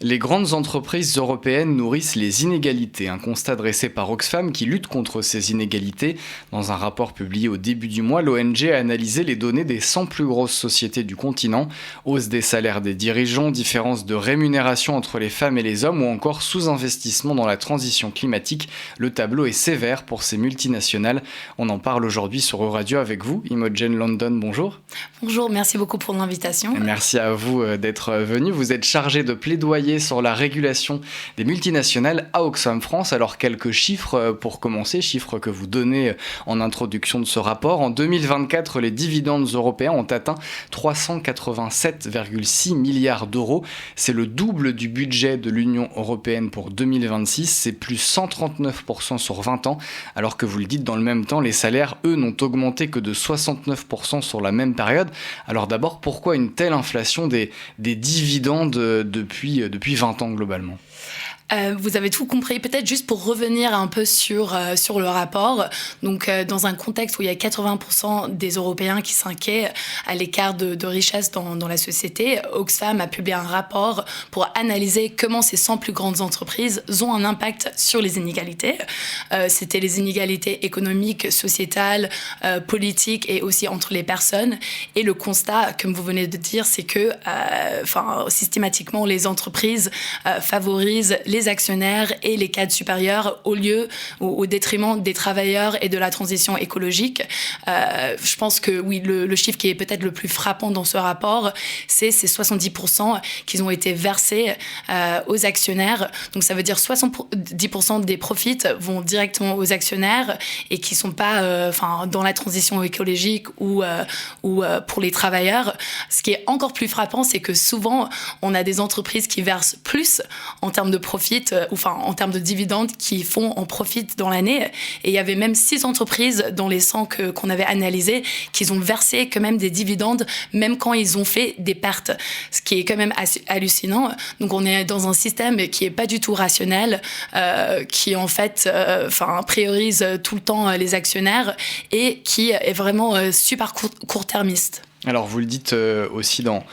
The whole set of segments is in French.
Les grandes entreprises européennes nourrissent les inégalités, un constat dressé par Oxfam qui lutte contre ces inégalités. Dans un rapport publié au début du mois, l'ONG a analysé les données des 100 plus grosses sociétés du continent, hausse des salaires des dirigeants, différence de rémunération entre les femmes et les hommes ou encore sous-investissement dans la transition climatique. Le tableau est sévère pour ces multinationales. On en parle aujourd'hui sur Euradio avec vous, Imogen London, bonjour. Bonjour, merci beaucoup pour l'invitation. Merci à vous d'être venu. Vous êtes chargé de plaidoyer sur la régulation des multinationales à Oxfam France. Alors quelques chiffres pour commencer, chiffres que vous donnez en introduction de ce rapport. En 2024, les dividendes européens ont atteint 387,6 milliards d'euros. C'est le double du budget de l'Union européenne pour 2026. C'est plus 139% sur 20 ans. Alors que vous le dites, dans le même temps, les salaires, eux, n'ont augmenté que de 69% sur la même période. Alors d'abord, pourquoi une telle inflation des dividendes depuis 20 ans globalement ? Vous avez tout compris. Peut-être juste pour revenir un peu sur le rapport. Donc, dans un contexte où il y a 80% des Européens qui s'inquiètent à l'écart de richesse dans la société, Oxfam a publié un rapport pour analyser comment ces 100 plus grandes entreprises ont un impact sur les inégalités. C'était les inégalités économiques, sociétales, politiques et aussi entre les personnes. Et le constat, comme vous venez de dire, c'est que systématiquement, les entreprises favorisent les actionnaires et les cadres supérieurs au détriment des travailleurs et de la transition écologique. Je pense que oui, le chiffre qui est peut-être le plus frappant dans ce rapport, c'est ces 70% qui ont été versés aux actionnaires. Donc ça veut dire 70% des profits vont directement aux actionnaires et qui sont pas dans la transition écologique ou pour les travailleurs. Ce qui est encore plus frappant, c'est que souvent on a des entreprises qui versent plus en termes de profit, en termes de dividendes qui font en profit dans l'année. Et il y avait même 6 entreprises dans les 100 qu'on avait analysées qui ont versé quand même des dividendes, même quand ils ont fait des pertes. Ce qui est quand même assez hallucinant. Donc on est dans un système qui est pas du tout rationnel, qui en fait priorise tout le temps les actionnaires et qui est vraiment super court-termiste. Alors vous le dites aussi dans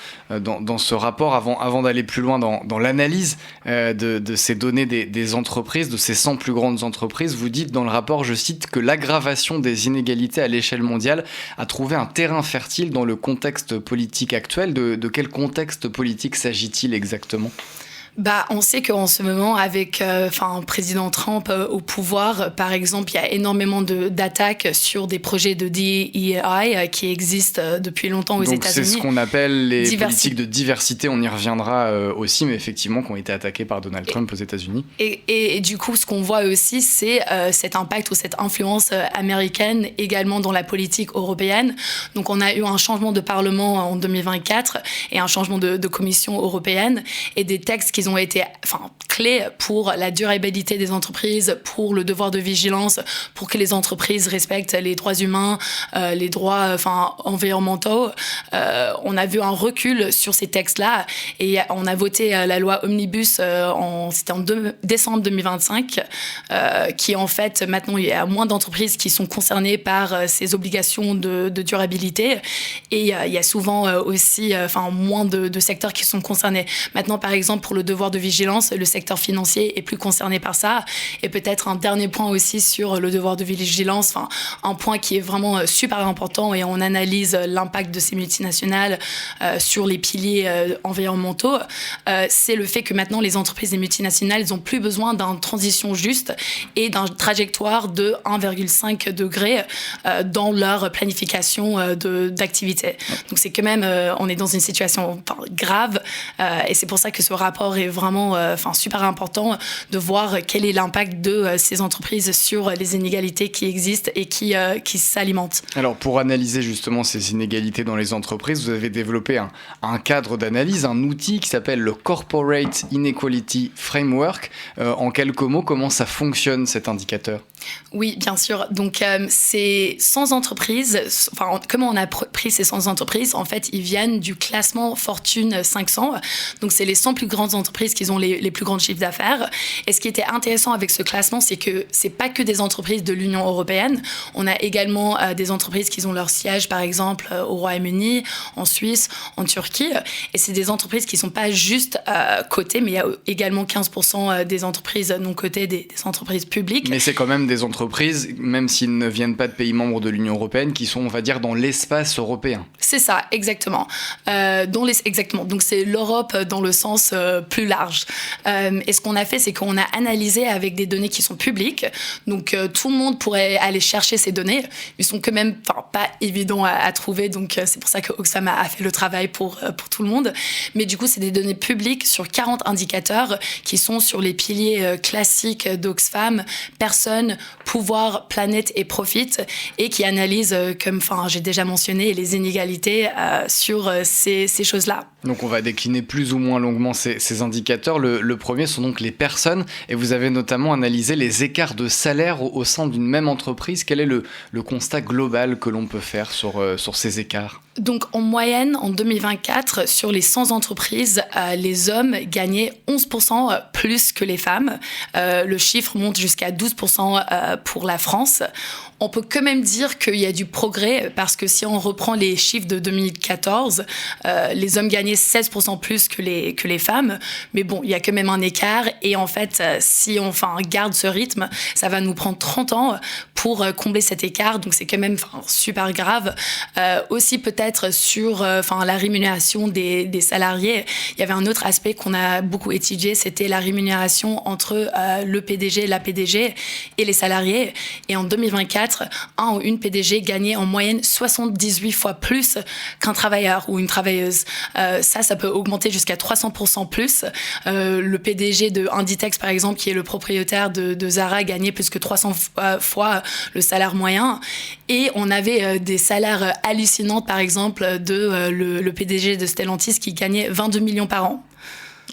ce rapport, avant d'aller plus loin dans l'analyse de ces données des entreprises, de ces 100 plus grandes entreprises, vous dites dans le rapport, je cite, que l'aggravation des inégalités à l'échelle mondiale a trouvé un terrain fertile dans le contexte politique actuel. De quel contexte politique s'agit-il exactement ? On sait qu'en ce moment, avec président Trump au pouvoir, par exemple, il y a énormément d'attaques sur des projets de DEI qui existent depuis longtemps aux États-Unis. Donc c'est ce qu'on appelle les politiques de diversité, on y reviendra aussi, mais effectivement, qui ont été attaquées par Donald Trump aux États-Unis. Et du coup, ce qu'on voit aussi, c'est cet impact ou cette influence américaine également dans la politique européenne. Donc on a eu un changement de Parlement en 2024 et un changement de Commission européenne et des textes qui ont été clés pour la durabilité des entreprises, pour le devoir de vigilance, pour que les entreprises respectent les droits humains, les droits environnementaux. On a vu un recul sur ces textes-là et on a voté la loi Omnibus, c'était en décembre 2025, qui en fait, maintenant, il y a moins d'entreprises qui sont concernées par ces obligations de durabilité et il y a souvent aussi moins de secteurs qui sont concernés. Maintenant, par exemple, pour le devoir de vigilance, le secteur financier est plus concerné par ça. Et peut-être un dernier point aussi sur le devoir de vigilance, un point qui est vraiment super important et on analyse l'impact de ces multinationales sur les piliers environnementaux, c'est le fait que maintenant les entreprises et multinationales, elles n'ont plus besoin d'une transition juste et d'une trajectoire de 1,5 degré dans leur planification d'activité. Donc c'est quand même, on est dans une situation grave et c'est pour ça que ce rapport est vraiment super important de voir quel est l'impact de ces entreprises sur les inégalités qui existent et qui s'alimentent. Alors pour analyser justement ces inégalités dans les entreprises, vous avez développé un cadre d'analyse, un outil qui s'appelle le Corporate Inequality Framework. En quelques mots, comment ça fonctionne cet indicateur ? Oui, bien sûr. Donc, ces 100 entreprises, enfin, comment on a pris ces 100 entreprises? En fait, ils viennent du classement Fortune 500. Donc, c'est les 100 plus grandes entreprises qui ont les plus grands chiffres d'affaires. Et ce qui était intéressant avec ce classement, c'est que c'est pas que des entreprises de l'Union européenne. On a également des entreprises qui ont leur siège, par exemple, au Royaume-Uni, en Suisse, en Turquie. Et c'est des entreprises qui sont pas juste cotées, mais il y a également 15% des entreprises non cotées, des entreprises publiques. Mais c'est quand même des entreprises, même s'ils ne viennent pas de pays membres de l'Union européenne, qui sont, on va dire, dans l'espace européen. C'est ça, exactement. Exactement. Donc, c'est l'Europe dans le sens plus large. Et ce qu'on a fait, c'est qu'on a analysé avec des données qui sont publiques. Donc, tout le monde pourrait aller chercher ces données. Ils sont quand même pas évidents à trouver. Donc, c'est pour ça que Oxfam a fait le travail pour tout le monde. Mais du coup, c'est des données publiques sur 40 indicateurs qui sont sur les piliers classiques d'Oxfam, personnes, pouvoir, planète et profit, et qui analysent, comme j'ai déjà mentionné, les inégalités sur ces choses-là. Donc on va décliner plus ou moins longuement ces indicateurs. Le premier sont donc les personnes, et vous avez notamment analysé les écarts de salaire au sein d'une même entreprise. Quel est le constat global que l'on peut faire sur ces écarts ? Donc, en moyenne, en 2024, sur les 100 entreprises, les hommes gagnaient 11% plus que les femmes. Le chiffre monte jusqu'à 12% pour la France. On peut quand même dire qu'il y a du progrès parce que si on reprend les chiffres de 2014, les hommes gagnaient 16% plus que les femmes. Mais bon, il y a quand même un écart. Et en fait, si on garde ce rythme, ça va nous prendre 30 ans pour combler cet écart. Donc, c'est quand même super grave. Aussi, peut-être sur la rémunération des salariés. Il y avait un autre aspect qu'on a beaucoup étudié, c'était la rémunération entre le PDG, la PDG et les salariés. Et en 2024, un ou une PDG gagnait en moyenne 78 fois plus qu'un travailleur ou une travailleuse. Ça peut augmenter jusqu'à 300% plus. Le PDG de Inditex, par exemple, qui est le propriétaire de Zara, gagnait plus que 300 fois le salaire moyen. Et on avait des salaires hallucinants, par exemple, de le PDG de Stellantis qui gagnait 22 millions par an.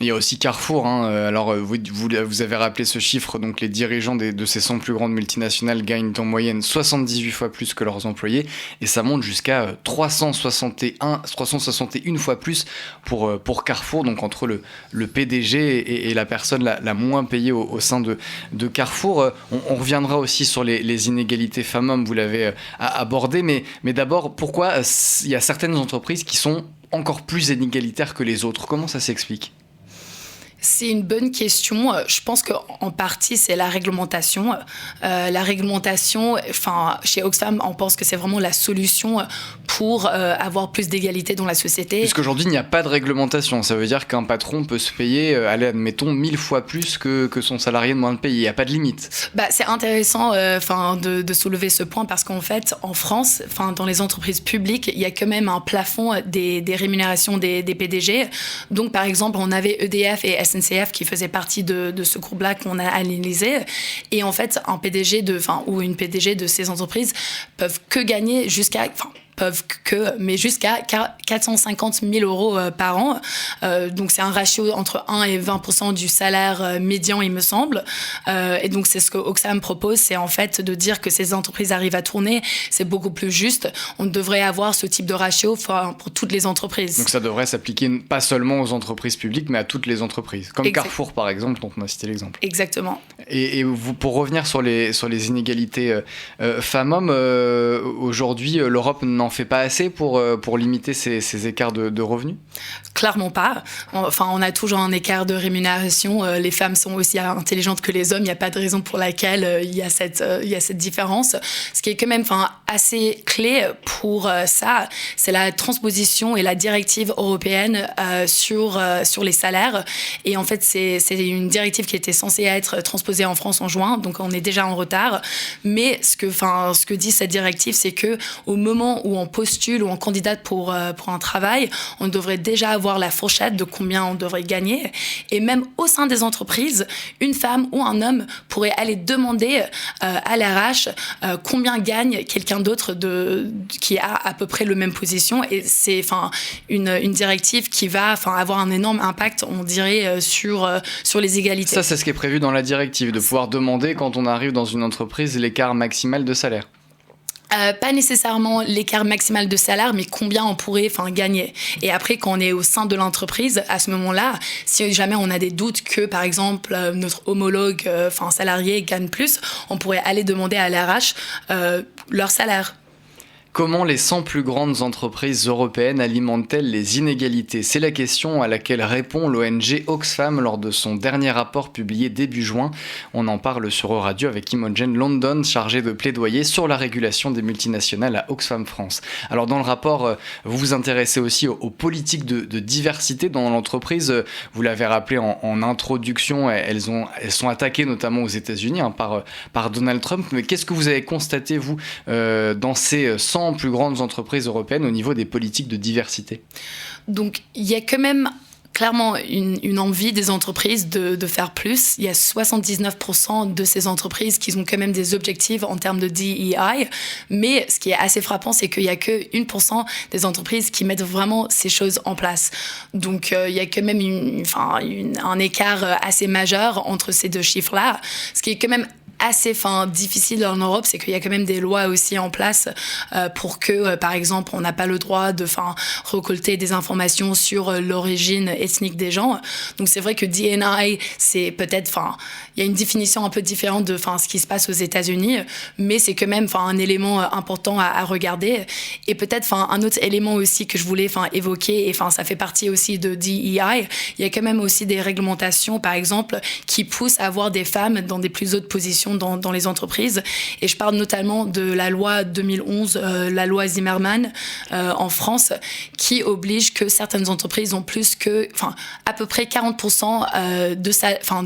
Il y a aussi Carrefour. Alors, vous avez rappelé ce chiffre. Donc, les dirigeants de ces 100 plus grandes multinationales gagnent en moyenne 78 fois plus que leurs employés. Et ça monte jusqu'à 361 fois plus pour Carrefour. Donc, entre le PDG et la personne la moins payée au sein de Carrefour. On reviendra aussi sur les inégalités femmes-hommes. Vous l'avez abordé. Mais d'abord, pourquoi il y a certaines entreprises qui sont encore plus inégalitaires que les autres ? Comment ça s'explique ? C'est une bonne question. Je pense qu'en partie, c'est la réglementation. La réglementation, chez Oxfam, on pense que c'est vraiment la solution pour avoir plus d'égalité dans la société. Puisqu'aujourd'hui, il n'y a pas de réglementation. Ça veut dire qu'un patron peut se payer, admettons, 1000 fois plus que son salarié de moins de payer. Il n'y a pas de limite. C'est intéressant de soulever ce point parce qu'en fait, en France, dans les entreprises publiques, il y a quand même un plafond des rémunérations des PDG. Donc, par exemple, on avait EDF et SNCF qui faisaient partie de ce groupe-là qu'on a analysé. Et en fait, un PDG ou une PDG de ces entreprises peuvent que gagner jusqu'à 450 000 euros par an. Donc, c'est un ratio entre 1 et 20% du salaire médian, il me semble. Et donc, c'est ce que Oxfam propose, c'est en fait de dire que ces entreprises arrivent à tourner. C'est beaucoup plus juste. On devrait avoir ce type de ratio pour toutes les entreprises. Donc, ça devrait s'appliquer pas seulement aux entreprises publiques, mais à toutes les entreprises. Comme Carrefour, par exemple, dont on a cité l'exemple. Exactement. Et pour revenir sur les inégalités femmes-hommes, aujourd'hui, l'Europe n'en fait pas assez pour limiter ces écarts de revenus ? Clairement pas. On a toujours un écart de rémunération. Les femmes sont aussi intelligentes que les hommes. Il n'y a pas de raison pour laquelle il y a cette différence. Ce qui est quand même assez clé pour ça, c'est la transposition et la directive européenne sur les salaires. Et en fait, c'est une directive qui était censée être transposée en France en juin, donc on est déjà en retard. Mais ce que dit cette directive, c'est que au moment où où on postule ou on candidate pour un travail, on devrait déjà avoir la fourchette de combien on devrait gagner. Et même au sein des entreprises, une femme ou un homme pourrait aller demander à l'RH combien gagne quelqu'un d'autre qui a à peu près le même position. Et c'est une directive qui va avoir un énorme impact, on dirait, sur les égalités. Ça, c'est ce qui est prévu dans la directive, de pouvoir demander quand on arrive dans une entreprise l'écart maximal de salaire. Pas nécessairement l'écart maximal de salaire, mais combien on pourrait gagner. Et après, quand on est au sein de l'entreprise, à ce moment-là, si jamais on a des doutes que, par exemple, notre homologue salarié gagne plus, on pourrait aller demander à l'RH leur salaire. Comment les 100 plus grandes entreprises européennes alimentent-elles les inégalités ? C'est la question à laquelle répond l'ONG Oxfam lors de son dernier rapport publié début juin. On en parle sur Euradio avec Imogen London, chargée de plaidoyer sur la régulation des multinationales à Oxfam France. Alors dans le rapport, vous vous intéressez aussi aux politiques de diversité dans l'entreprise. Vous l'avez rappelé en introduction, elles sont attaquées notamment aux États-Unis par Donald Trump. Mais qu'est-ce que vous avez constaté, vous, dans ces 100 plus grandes entreprises européennes au niveau des politiques de diversité ? Donc, il y a quand même clairement une envie des entreprises de faire plus. Il y a 79% de ces entreprises qui ont quand même des objectifs en termes de DEI. Mais ce qui est assez frappant, c'est qu'il n'y a que 1% des entreprises qui mettent vraiment ces choses en place. Donc, il y a quand même un écart assez majeur entre ces deux chiffres-là. Ce qui est quand même assez difficile en Europe, c'est qu'il y a quand même des lois aussi en place pour que, par exemple, on n'a pas le droit de récolter des informations sur l'origine ethnique des gens. Donc c'est vrai que D&I, c'est peut-être, il y a une définition un peu différente de ce qui se passe aux États-Unis, mais c'est quand même un élément important à regarder. Et peut-être un autre élément aussi que je voulais évoquer, et ça fait partie aussi de DEI, il y a quand même aussi des réglementations, par exemple, qui poussent à avoir des femmes dans des plus hautes positions dans les entreprises. Et je parle notamment de la loi 2011, la loi Zimmermann en France, qui oblige que certaines entreprises ont plus que, à peu près 40%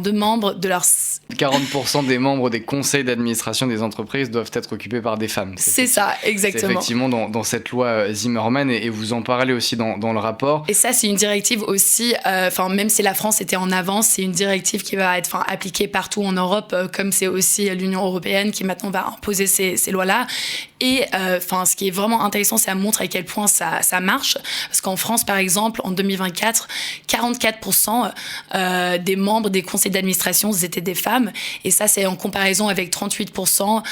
de membres de leur... 40% des membres des conseils d'administration des entreprises doivent être occupés par des femmes. C'est ça, exactement. C'est effectivement dans cette loi Zimmermann, et vous en parlez aussi dans le rapport. Et ça, c'est une directive aussi, même si la France était en avance, c'est une directive qui va être appliquée partout en Europe, comme c'est aussi l'Union européenne qui maintenant va imposer ces lois-là. Et ce qui est vraiment intéressant, c'est à montrer à quel point ça marche. Parce qu'en France, par exemple, en 2024, 44% des membres des conseils d'administration étaient des femmes. Et ça, c'est en comparaison avec 38%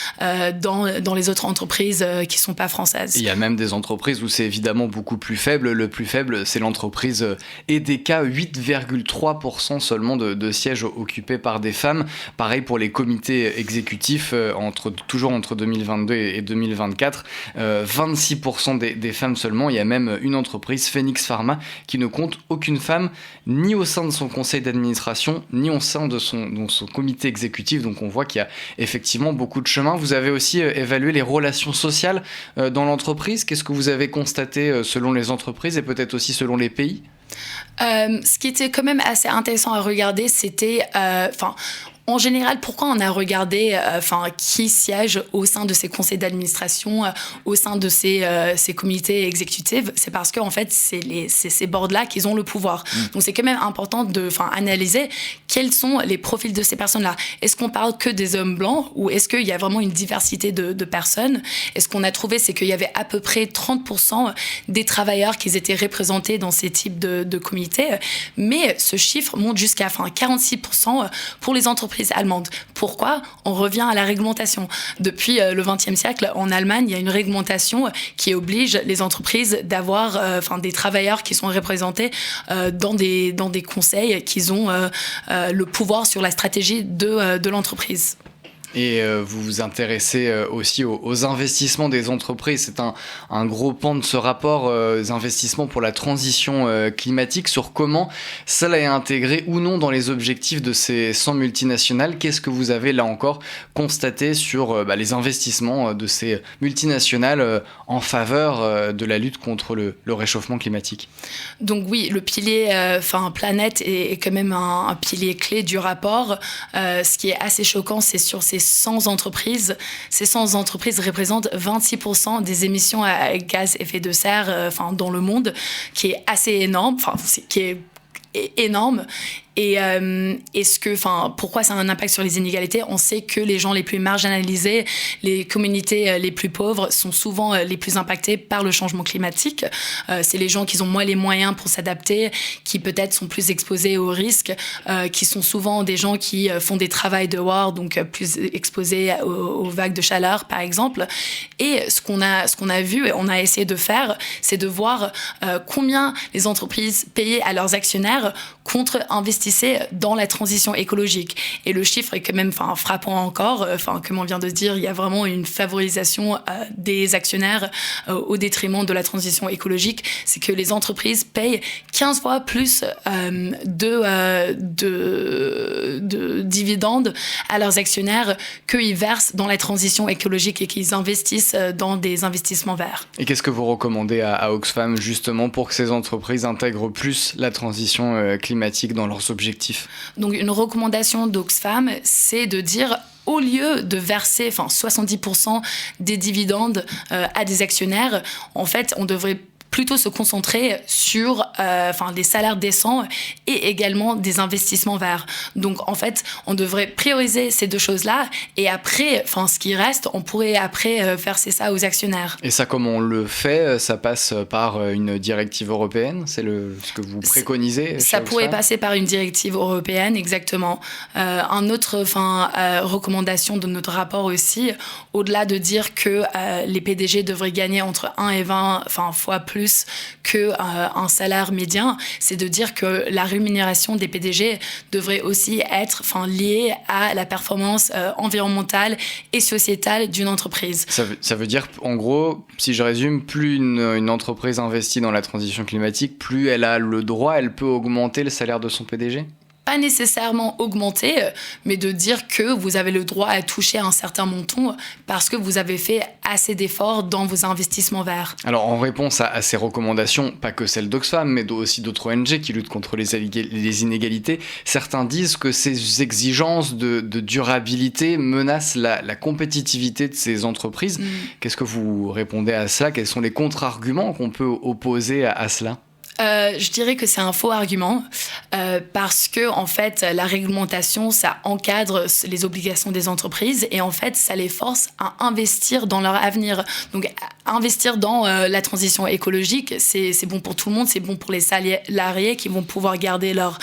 dans les autres entreprises qui ne sont pas françaises. Il y a même des entreprises où c'est évidemment beaucoup plus faible. Le plus faible, c'est l'entreprise EDK, 8,3% seulement de sièges occupés par des femmes. Pareil pour les comités exécutifs, toujours entre 2022 et 2024, 26% des femmes seulement. Il y a même une entreprise, Phoenix Pharma, qui ne compte aucune femme, ni au sein de son conseil d'administration, ni au sein de son comité exécutif. Donc on voit qu'il y a effectivement beaucoup de chemin. Vous avez aussi évalué les relations sociales dans l'entreprise. Qu'est-ce que vous avez constaté selon les entreprises et peut-être aussi selon les pays ? Ce qui était quand même assez intéressant à regarder, c'était... en général, pourquoi on a regardé qui siège au sein de ces conseils d'administration, au sein de ces comités exécutifs? C'est parce qu'en fait, c'est ces boards-là qui ont le pouvoir. Donc, c'est quand même important de analyser quels sont les profils de ces personnes-là. Est-ce qu'on parle que des hommes blancs ou est-ce qu'il y a vraiment une diversité de personnes? Et ce qu'on a trouvé, c'est qu'il y avait à peu près 30% des travailleurs qui étaient représentés dans ces types de comités. Mais ce chiffre monte jusqu'à 46% pour les entreprises allemandes. Pourquoi ? On revient à la réglementation. Depuis le XXe siècle, en Allemagne, il y a une réglementation qui oblige les entreprises d'avoir des travailleurs qui sont représentés dans des conseils qui ont le pouvoir sur la stratégie de l'entreprise. Et vous vous intéressez aussi aux investissements des entreprises. C'est un gros pan de ce rapport, les investissements pour la transition climatique, sur comment cela est intégré ou non dans les objectifs de ces 100 multinationales. Qu'est-ce que vous avez là encore constaté sur les investissements de ces multinationales en faveur de la lutte contre le réchauffement climatique ? Donc oui, le pilier planète est quand même un pilier clé du rapport. Ce qui est assez choquant, c'est sur ces 100 entreprises. Ces 100 entreprises représentent 26% des émissions à gaz à effet de serre dans le monde, qui est assez énorme, qui est énorme. Et pourquoi ça a un impact sur les inégalités? On sait que les gens les plus marginalisés, les communautés les plus pauvres sont souvent les plus impactés par le changement climatique. C'est les gens qui ont moins les moyens pour s'adapter, qui peut-être sont plus exposés aux risques, qui sont souvent des gens qui font des travails dehors, donc plus exposés aux vagues de chaleur, par exemple. Et ce qu'on a vu et on a essayé de faire, c'est de voir combien les entreprises payaient à leurs actionnaires contre investissaient dans la transition écologique. Et le chiffre est quand même frappant encore. Comme on vient de dire, il y a vraiment une favorisation des actionnaires au détriment de la transition écologique. C'est que les entreprises payent 15 fois plus de dividendes à leurs actionnaires qu'ils versent dans la transition écologique et qu'ils investissent dans des investissements verts. Et qu'est-ce que vous recommandez à Oxfam justement pour que ces entreprises intègrent plus la transition climatique dans leurs objectifs? Donc une recommandation d'Oxfam, c'est de dire au lieu de verser 70% des dividendes à des actionnaires, en fait, on devrait plutôt se concentrer sur des salaires décents et également des investissements verts. Donc, en fait, on devrait prioriser ces deux choses-là et après, ce qui reste, on pourrait après verser ça aux actionnaires. Et ça, comment on le fait? Ça passe par une directive européenne? C'est ce que vous préconisez? Ça pourrait passer par une directive européenne, exactement. Un autre recommandation de notre rapport aussi, au-delà de dire que les PDG devraient gagner entre 1 et 20 fois plus qu'un salaire médian, c'est de dire que la rémunération des PDG devrait aussi être liée à la performance environnementale et sociétale d'une entreprise. Ça veut dire, en gros, si je résume, plus une entreprise investit dans la transition climatique, plus elle a le droit, elle peut augmenter le salaire de son PDG? Pas nécessairement augmenter, mais de dire que vous avez le droit à toucher un certain montant parce que vous avez fait assez d'efforts dans vos investissements verts. Alors, en réponse à ces recommandations, pas que celles d'Oxfam, mais aussi d'autres ONG qui luttent contre les inégalités, certains disent que ces exigences de durabilité menacent la compétitivité de ces entreprises. Qu'est-ce que vous répondez à cela? Quels sont les contre-arguments qu'on peut opposer à cela? Je dirais que c'est un faux argument parce que en fait la réglementation ça encadre les obligations des entreprises et en fait ça les force à investir dans leur avenir. Donc investir dans la transition écologique, c'est bon pour tout le monde, c'est bon pour les salariés qui vont pouvoir garder leurs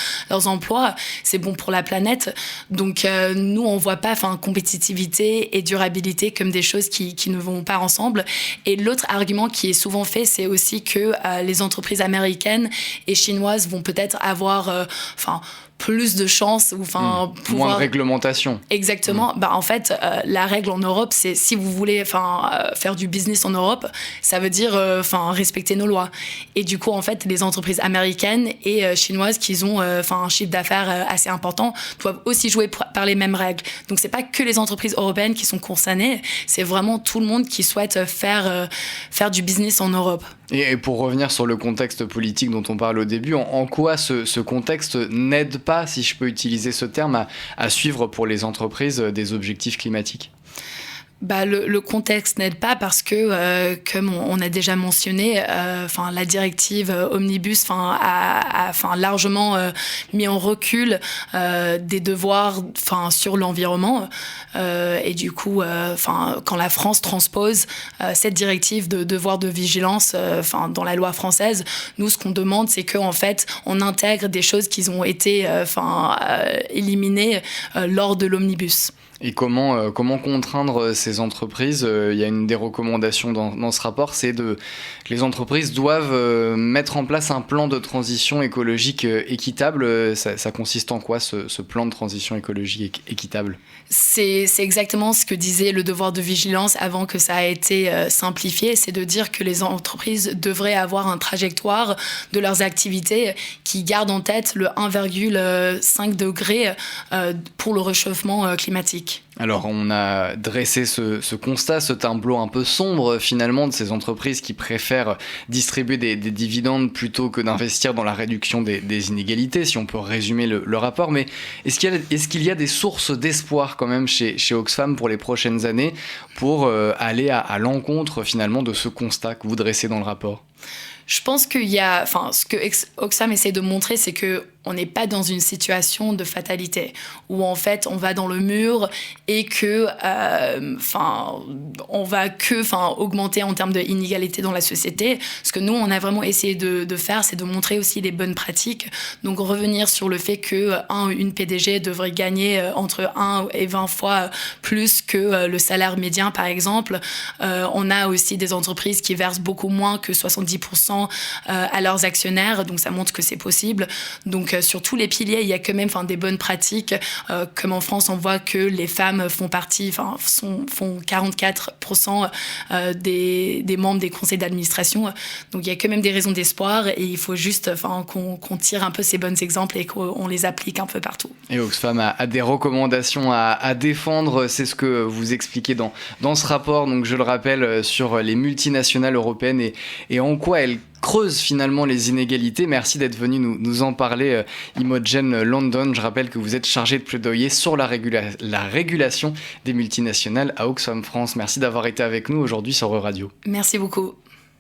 emplois, c'est bon pour la planète. Donc nous on voit pas compétitivité et durabilité comme des choses qui ne vont pas ensemble. Et l'autre argument qui est souvent fait, c'est aussi que les entreprises américaines et chinoises vont peut-être avoir plus de chances ou pouvoir... Moins de réglementation. Exactement. En fait, la règle en Europe, c'est si vous voulez faire du business en Europe, ça veut dire respecter nos lois. Et du coup, en fait, les entreprises américaines et chinoises qui ont un chiffre d'affaires assez important doivent aussi jouer par les mêmes règles. Donc, c'est pas que les entreprises européennes qui sont concernées, c'est vraiment tout le monde qui souhaite faire du business en Europe. Et pour revenir sur le contexte politique dont on parle au début, en quoi ce contexte n'aide pas, si je peux utiliser ce terme, à suivre pour les entreprises des objectifs climatiques ? Le contexte n'aide pas parce que, comme on a déjà mentionné, la directive Omnibus a largement mis en recul des devoirs sur l'environnement. Et du coup, quand la France transpose cette directive de devoir de vigilance dans la loi française, nous, ce qu'on demande, c'est qu'en fait, on intègre des choses qui ont été éliminées lors de l'Omnibus. Et comment contraindre ces entreprises? Il y a une des recommandations dans ce rapport, c'est que les entreprises doivent mettre en place un plan de transition écologique équitable. Ça consiste en quoi ce plan de transition écologique équitable? C'est exactement ce que disait le devoir de vigilance avant que ça a été simplifié, c'est de dire que les entreprises devraient avoir une trajectoire de leurs activités qui garde en tête le 1,5 degré pour le réchauffement climatique. public. Alors on a dressé ce constat, ce tableau un peu sombre finalement de ces entreprises qui préfèrent distribuer des dividendes plutôt que d'investir dans la réduction des inégalités, si on peut résumer le rapport. Mais est-ce qu'il y a des sources d'espoir quand même chez Oxfam pour les prochaines années pour aller à l'encontre finalement de ce constat que vous dressez dans le rapport ? Je pense ce que Oxfam essaie de montrer, c'est que on n'est pas dans une situation de fatalité où en fait on va dans le mur et que on va augmenter en termes d'inégalité dans la société. Ce que nous on a vraiment essayé de faire, c'est de montrer aussi les bonnes pratiques. Donc revenir sur le fait que une PDG devrait gagner entre 1 et 20 fois plus que le salaire médian par exemple. On a aussi des entreprises qui versent beaucoup moins que 70% à leurs actionnaires, donc ça montre que c'est possible. Donc sur tous les piliers, il y a quand même des bonnes pratiques. Comme en France, on voit que les femmes font 44% des membres des conseils d'administration. Donc il y a quand même des raisons d'espoir et il faut juste qu'on tire un peu ces bons exemples et qu'on les applique un peu partout. Et Oxfam a des recommandations à défendre, c'est ce que vous expliquez dans ce rapport, donc je le rappelle, sur les multinationales européennes et en quoi elles creuse finalement les inégalités. Merci d'être venu nous en parler, Imogen London. Je rappelle que vous êtes chargé de plaidoyer sur la régulation des multinationales à Oxfam France. Merci d'avoir été avec nous aujourd'hui sur Euradio. Merci beaucoup.